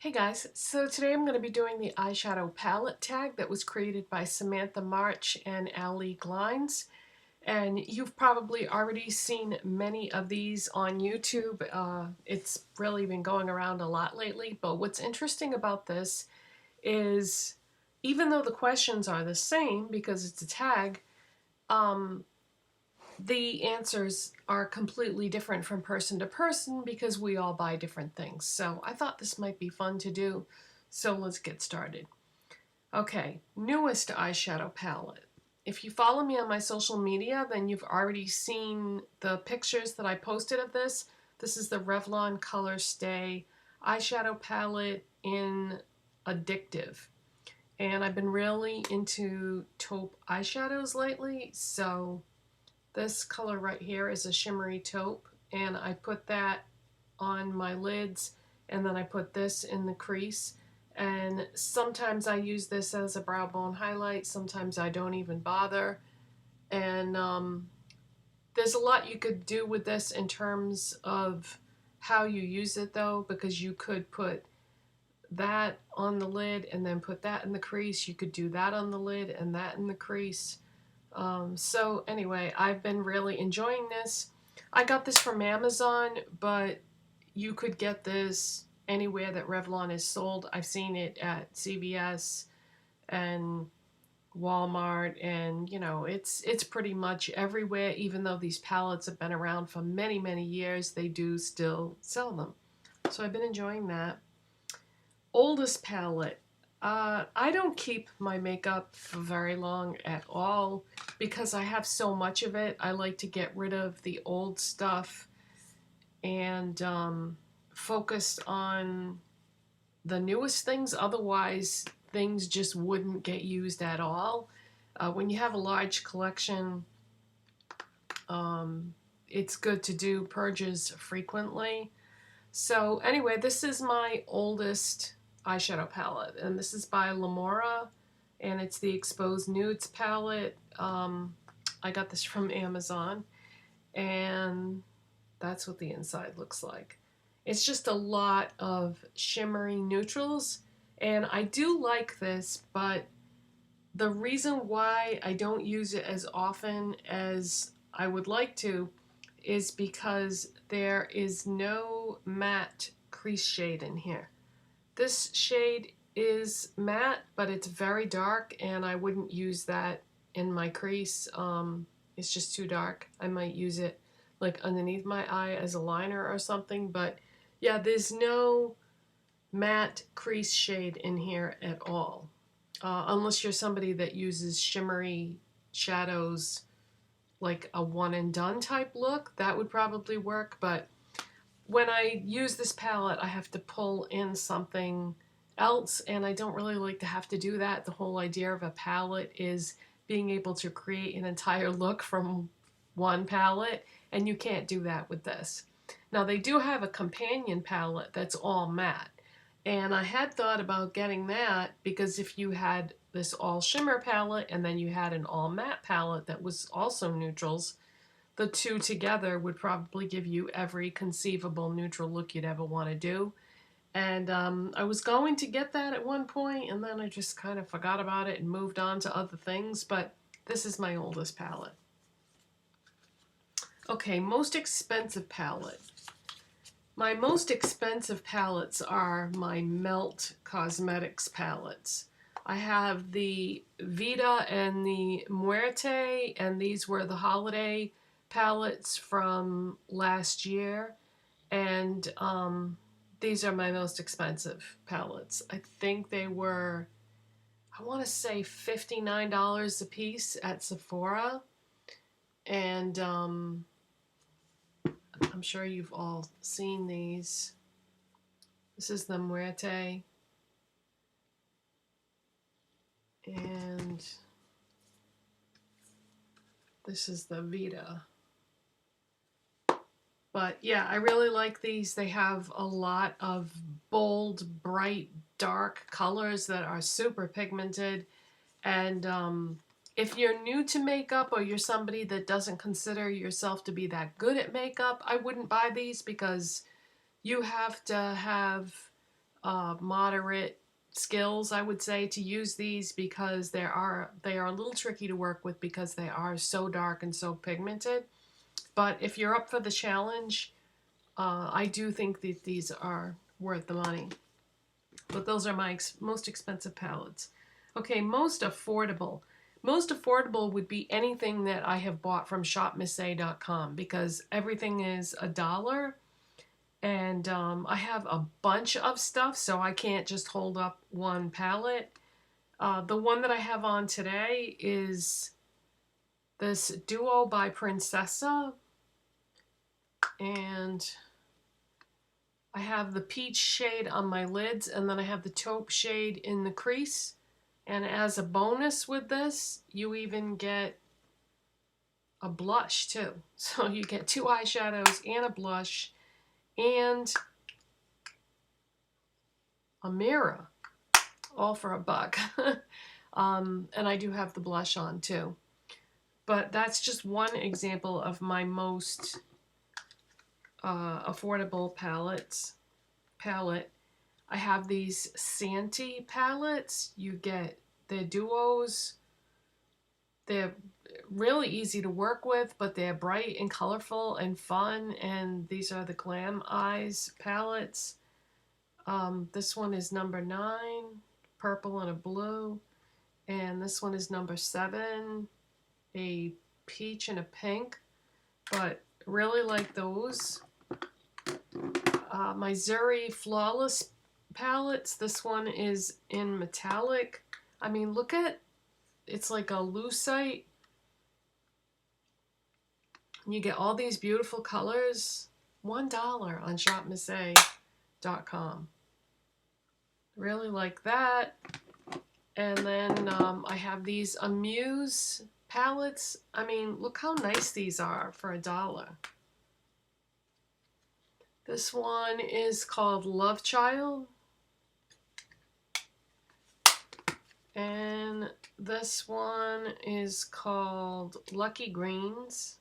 Hey guys, so today I'm going to be doing the eyeshadow palette tag that was created by Samantha March and Ali Glines. And you've probably already seen many of these on YouTube. It's really been going around a lot lately, but what's interesting about this is even though the questions are the same because it's a tag, the answers are completely different from person to person because we all buy different things. So I thought this might be fun to do. So let's get started. Okay, newest eyeshadow palette. If you follow me on my social media, then you've already seen the pictures that I posted of this. This is the Revlon Color Stay eyeshadow palette in Addictive. And I've been really into taupe eyeshadows lately, so this color right here is a shimmery taupe, and I put that on my lids, and then I put this in the crease. And sometimes I use this as a brow bone highlight, sometimes I don't even bother. And there's a lot you could do with this in terms of how you use it though, because you could put that on the lid and then put that in the crease. You could do that on the lid and that in the crease. So anyway, I've been really enjoying this. I got this from Amazon, but you could get this anywhere that Revlon is sold. I've seen it at CVS and Walmart, and you know, it's pretty much everywhere. Even though these palettes have been around for many, many years, they do still sell them. So I've been enjoying that. Oldest palette. I don't keep my makeup for very long at all because I have so much of it. I like to get rid of the old stuff and focus on the newest things. Otherwise, things just wouldn't get used at all. When you have a large collection, it's good to do purges frequently. So anyway, this is my oldest eyeshadow palette, and this is by Lamora, and it's the Exposed Nudes palette. I got this from Amazon, and that's what the inside looks like. It's just a lot of shimmery neutrals, and I do like this, but the reason why I don't use it as often as I would like to is because there is no matte crease shade in here. This shade is matte, but it's very dark, and I wouldn't use that in my crease. It's just too dark. I might use it like underneath my eye as a liner or something, but yeah, there's no matte crease shade in here at all. Unless you're somebody that uses shimmery shadows, like a one and done type look, that would probably work, but when I use this palette, I have to pull in something else, and I don't really like to have to do that. The whole idea of a palette is being able to create an entire look from one palette, and you can't do that with this. Now, they do have a companion palette that's all matte, and I had thought about getting that because if you had this all shimmer palette and then you had an all matte palette that was also neutrals, the two together would probably give you every conceivable neutral look you'd ever want to do. And I was going to get that at one point, and then I just kind of forgot about it and moved on to other things, but this is my oldest palette. Okay, most expensive palette. My most expensive palettes are my Melt Cosmetics palettes. I have the Vita and the Muerte, and these were the holiday palettes from last year, and these are my most expensive palettes. I think they were, I want to say $59 a piece at Sephora, and I'm sure you've all seen these. This is the Muerte, and this is the Vita. But yeah, I really like these. They have a lot of bold, bright, dark colors that are super pigmented. And if you're new to makeup or you're somebody that doesn't consider yourself to be that good at makeup, I wouldn't buy these because you have to have moderate skills, I would say, to use these, because they are a little tricky to work with because they are so dark and so pigmented. But if you're up for the challenge, I do think that these are worth the money. But those are my most expensive palettes. Okay, most affordable. Most affordable would be anything that I have bought from shopmissa.com, because everything is $1. And I have a bunch of stuff, so I can't just hold up one palette. The one that I have on today is this Duo by Princessa. And I have the peach shade on my lids, and then I have the taupe shade in the crease. And as a bonus with this, you even get a blush too. So you get 2 eyeshadows and a blush and a mirror, all for $1. And I do have the blush on too. But that's just one example of my most affordable palette. I have these Santee palettes. You get the duos. They're really easy to work with, but they're bright and colorful and fun. And these are the Glam Eyes palettes. This one is number 9, purple and a blue. And this one is number 7, a peach and a pink. But really like those. My Zuri Flawless palettes. This one is in metallic. I mean, look at, it's like a lucite. You get all these beautiful colors. $1 on shopmissa.com. Really like that. And then I have these Amuse palettes. I mean, look how nice these are for $1. This one is called Love Child. And this one is called Lucky Greens.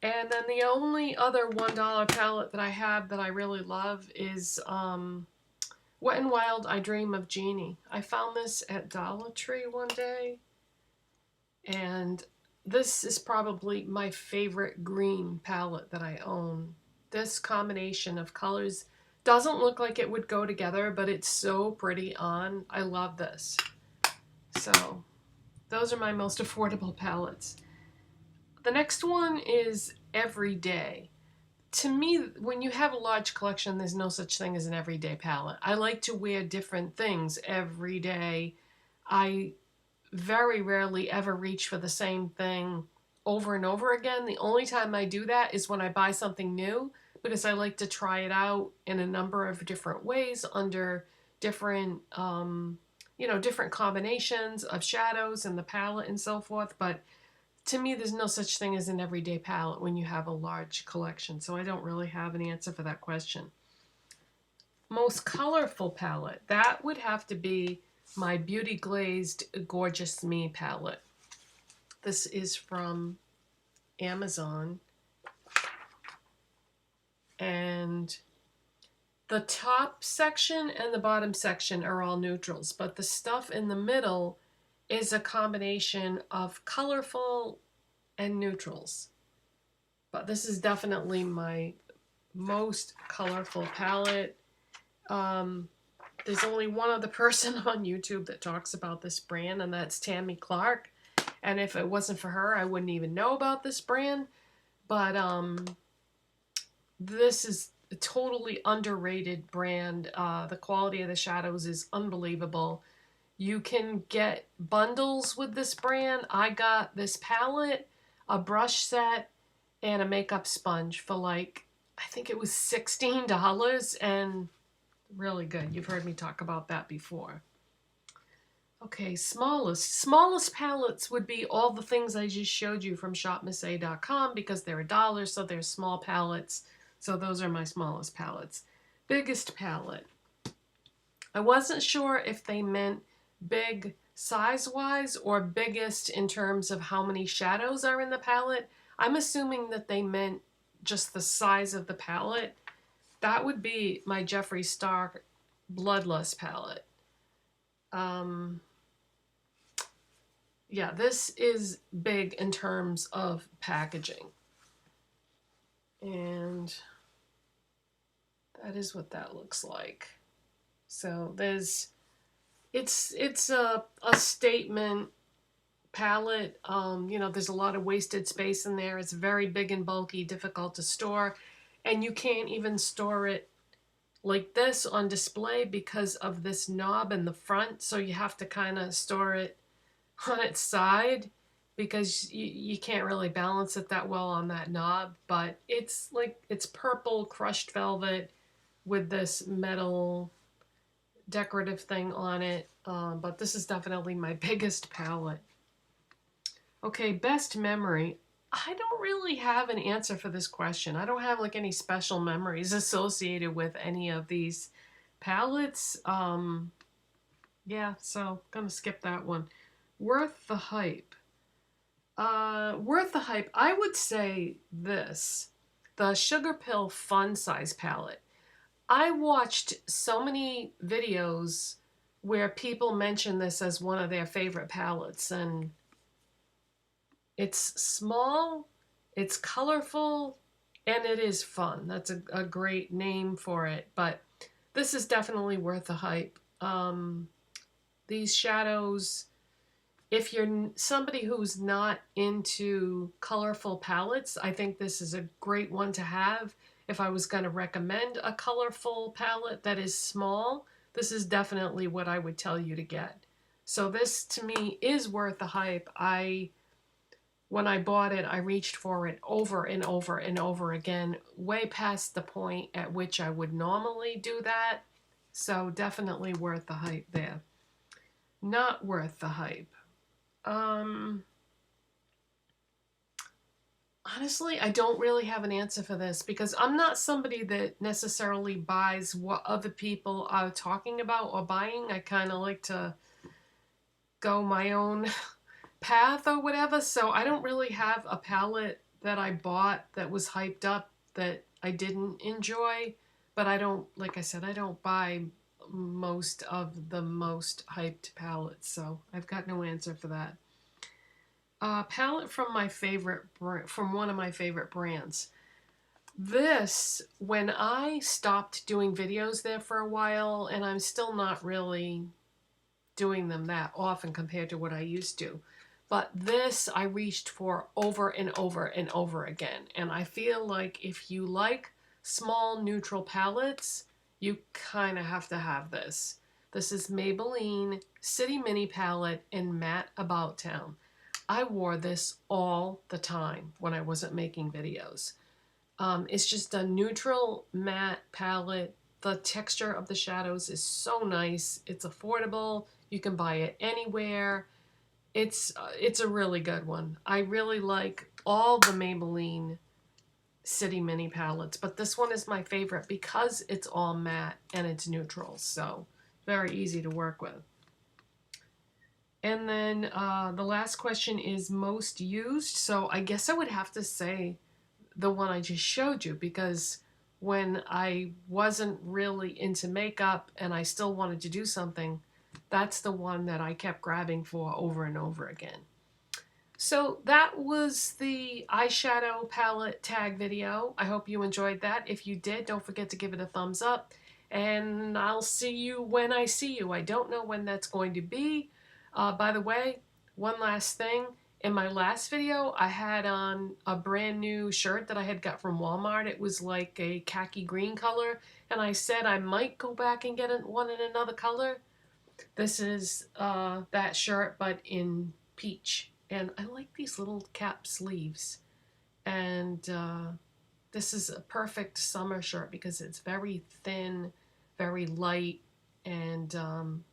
And then the only other $1 palette that I have that I really love is Wet n Wild I Dream of Jeannie. I found this at Dollar Tree one day. And this is probably my favorite green palette that I own. This combination of colors doesn't look like it would go together, but it's so pretty on. I love this. So those are my most affordable palettes. The next one is Everyday. To me, when you have a large collection, there's no such thing as an everyday palette. I like to wear different things every day. I very rarely ever reach for the same thing over and over again. The only time I do that is when I buy something new, because I like to try it out in a number of different ways under different, different combinations of shadows and the palette and so forth. But to me, there's no such thing as an everyday palette when you have a large collection. So I don't really have an answer for that question. Most colorful palette, that would have to be my Beauty Glazed Gorgeous Me palette. This is from Amazon. And the top section and the bottom section are all neutrals, but the stuff in the middle is a combination of colorful and neutrals. But this is definitely my most colorful palette. There's only one other person on YouTube that talks about this brand, and that's Tammy Clark. And if it wasn't for her, I wouldn't even know about this brand. But this is a totally underrated brand. The quality of the shadows is unbelievable. You can get bundles with this brand. I got this palette, a brush set, and a makeup sponge for like, I think it was $16, and really good. You've heard me talk about that before. Okay, smallest palettes would be all the things I just showed you from shopmissa.com, because they're $1, so they're small palettes. So those are my smallest palettes. Biggest palette. I wasn't sure if they meant big size-wise or biggest in terms of how many shadows are in the palette. I'm assuming that they meant just the size of the palette. that would be my Jeffree Star Bloodlust palette. Yeah, this is big in terms of packaging. And that is what that looks like. So it's a statement palette. You know, there's a lot of wasted space in there. It's very big and bulky, difficult to store. And you can't even store it like this on display because of this knob in the front. So you have to kind of store it on its side because you can't really balance it that well on that knob. But it's like, it's purple crushed velvet with this metal decorative thing on it. But this is definitely my biggest palette. Okay, best memory. I don't really have an answer for this question. I don't have like any special memories associated with any of these palettes. Yeah, so I'm gonna skip that one. Worth the hype. Worth the hype. I would say this, the Sugar Pill Fun Size palette. I watched so many videos where people mention this as one of their favorite palettes, and it's small, it's colorful, and it is fun. That's a great name for it, but this is definitely worth the hype. These shadows, if you're somebody who's not into colorful palettes, I think this is a great one to have. If I was going to recommend a colorful palette that is small, this is definitely what I would tell you to get. So this, to me, is worth the hype. When I bought it, I reached for it over and over and over again, way past the point at which I would normally do that. So definitely worth the hype there. Not worth the hype. Honestly, I don't really have an answer for this because I'm not somebody that necessarily buys what other people are talking about or buying. I kind of like to go my own path or whatever. So I don't really have a palette that I bought that was hyped up that I didn't enjoy. But I don't, like I said, I don't buy most of the most hyped palettes. So I've got no answer for that. Palette from one of my favorite brands. This, when I stopped doing videos there for a while, and I'm still not really doing them that often compared to what I used to, but this I reached for over and over and over again. And I feel like if you like small neutral palettes, you kind of have to have this. This is Maybelline City Mini Palette in Matte About Town. I wore this all the time when I wasn't making videos. It's just a neutral matte palette. The texture of the shadows is so nice. It's affordable. You can buy it anywhere. It's a really good one. I really like all the Maybelline City Mini palettes, but this one is my favorite because it's all matte and it's neutral. So very easy to work with. And then the last question is most used. So I guess I would have to say the one I just showed you, because when I wasn't really into makeup and I still wanted to do something, that's the one that I kept grabbing for over and over again. So that was the eyeshadow palette tag video. I hope you enjoyed that. If you did, don't forget to give it a thumbs up. And I'll see you when I see you. I don't know when that's going to be. By the way, one last thing. In my last video, I had on a brand new shirt that I had got from Walmart. It was like a khaki green color. And I said I might go back and get one in another color. This is that shirt, but in peach. And I like these little cap sleeves. And this is a perfect summer shirt because it's very thin, very light, and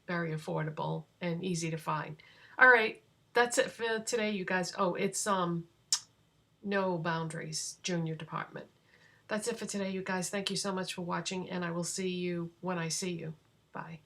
very affordable and easy to find. All right, that's it for today, you guys. Oh, it's No Boundaries Junior Department. That's it for today, you guys. Thank you so much for watching, and I will see you when I see you. Bye.